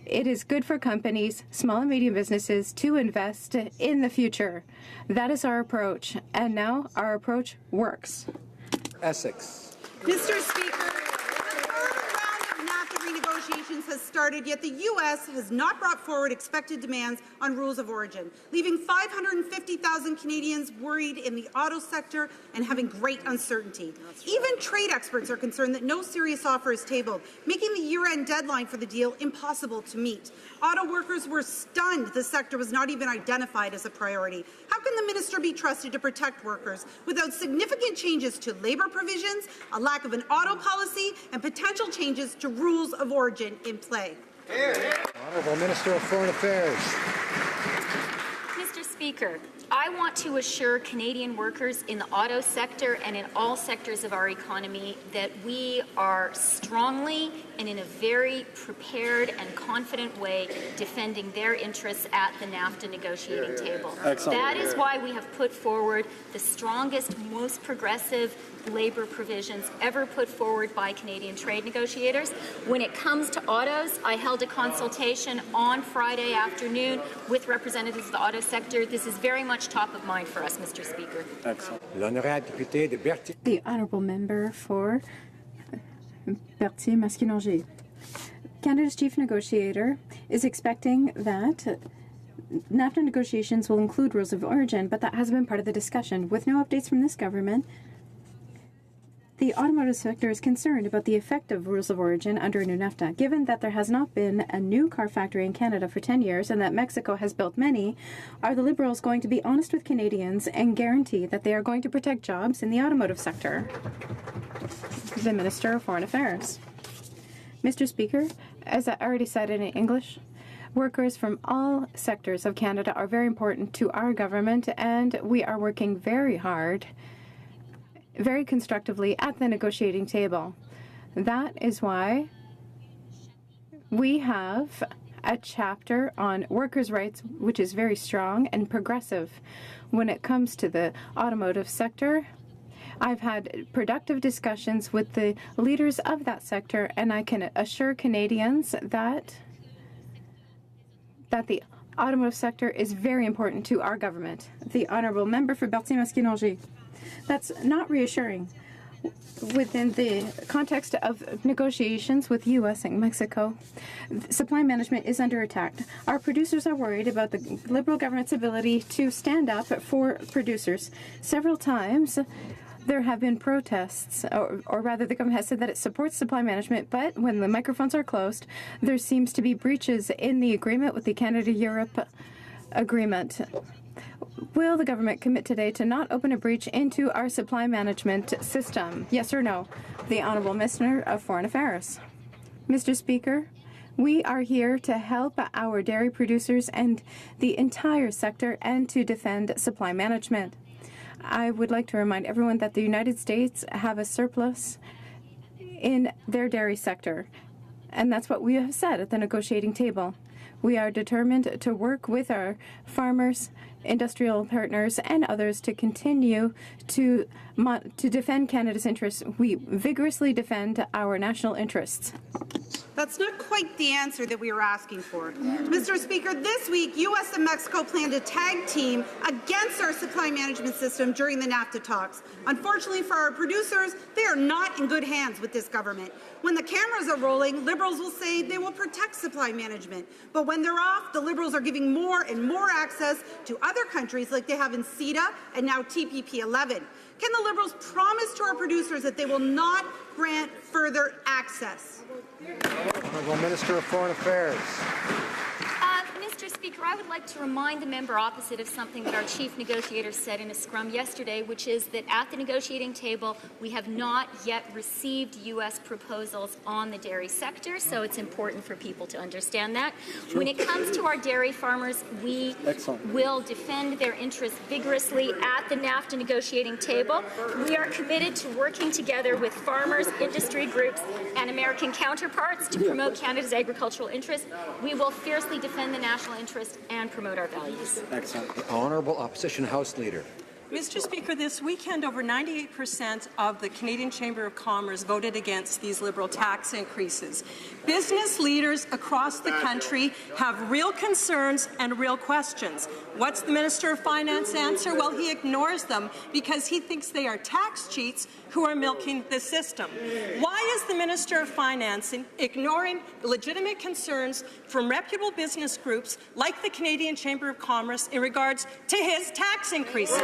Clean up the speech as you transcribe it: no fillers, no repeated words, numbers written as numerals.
It is good for companies, small and medium businesses, to invest in the future. That is our approach, and now our approach works. Essex. Mr. Speaker, the third round of NAFTA renegotiations has started, yet the U.S. has not brought forward expected demands on rules of origin, leaving 550,000 Canadians worried in the auto sector and having great uncertainty. Even trade experts are concerned that no serious offer is tabled, making the year-end deadline for the deal impossible to meet. Auto workers were stunned the sector was not even identified as a priority. How can the minister be trusted to protect workers without significant changes to labour provisions, a lack of an auto policy, and potential changes to rules of origin in play? Honourable Minister of Foreign Affairs. Mr. Speaker, I want to assure Canadian workers in the auto sector and in all sectors of our economy that we are strongly and in a very prepared and confident way defending their interests at the NAFTA negotiating table. Excellent. That is why we have put forward the strongest, most progressive labour provisions ever put forward by Canadian trade negotiators. When it comes to autos, I held a consultation on Friday afternoon with representatives of the auto sector. This is very much top of mind for us, Mr. Speaker. Excellent. L'honorable député de Berthier. The honourable member for Berthier-Masquinongé. Canada's chief negotiator is expecting that NAFTA negotiations will include rules of origin, but that hasn't been part of the discussion. With no updates from this government, the automotive sector is concerned about the effect of rules of origin under a new NAFTA. Given that there has not been a new car factory in Canada for 10 years and that Mexico has built many, are the Liberals going to be honest with Canadians and guarantee that they are going to protect jobs in the automotive sector? The Minister of Foreign Affairs. Mr. Speaker, as I already said in English, workers from all sectors of Canada are very important to our government, and we are working very hard, very constructively at the negotiating table. That is why we have a chapter on workers' rights which is very strong and progressive. When it comes to the automotive sector, I've had productive discussions with the leaders of that sector, and I can assure Canadians that the automotive sector is very important to our government. The honourable member for Berthier-Masquinongé. That's not reassuring. Within the context of negotiations with U.S. and Mexico, supply management is under attack. Our producers are worried about the Liberal government's ability to stand up for producers. Several times there have been protests, or rather the government has said that it supports supply management, but when the microphones are closed, there seems to be breaches in the agreement with the Canada-Europe agreement. Will the government commit today to not open a breach into our supply management system? Yes or no? The Honourable Minister of Foreign Affairs. Mr. Speaker, we are here to help our dairy producers and the entire sector and to defend supply management. I would like to remind everyone that the United States have a surplus in their dairy sector, and that's what we have said at the negotiating table. We are determined to work with our farmers, industrial partners, and others to continue to defend Canada's interests. We vigorously defend our national interests. That's not quite the answer that we were asking for. Mr. Speaker, this week, U.S. and Mexico plan to tag team against our supply management system during the NAFTA talks. Unfortunately for our producers, they are not in good hands with this government. When the cameras are rolling, Liberals will say they will protect supply management. But when they're off, the Liberals are giving more and more access to other countries like they have in CETA and now TPP 11. Can the Liberals promise to our producers that they will not grant further access? Honourable Minister of Foreign Affairs. Mr. Speaker, I would like to remind the member opposite of something that our chief negotiator said in a scrum yesterday, which is that at the negotiating table, we have not yet received U.S. proposals on the dairy sector, so it's important for people to understand that. Sure. When it comes to our dairy farmers, we will defend their interests vigorously at the NAFTA negotiating table. We are committed to working together with farmers, industry groups, and American counterparts to promote Canada's agricultural interests. We will fiercely defend the national interest and promote our values. Excellent. The Honourable Opposition House Leader. Mr. Speaker, this weekend, over 98% of the Canadian Chamber of Commerce voted against these Liberal tax increases. Business leaders across the country have real concerns and real questions. What's the Minister of Finance answer? Well, he ignores them because he thinks they are tax cheats who are milking the system. Why is the Minister of Finance ignoring legitimate concerns from reputable business groups like the Canadian Chamber of Commerce in regards to his tax increases?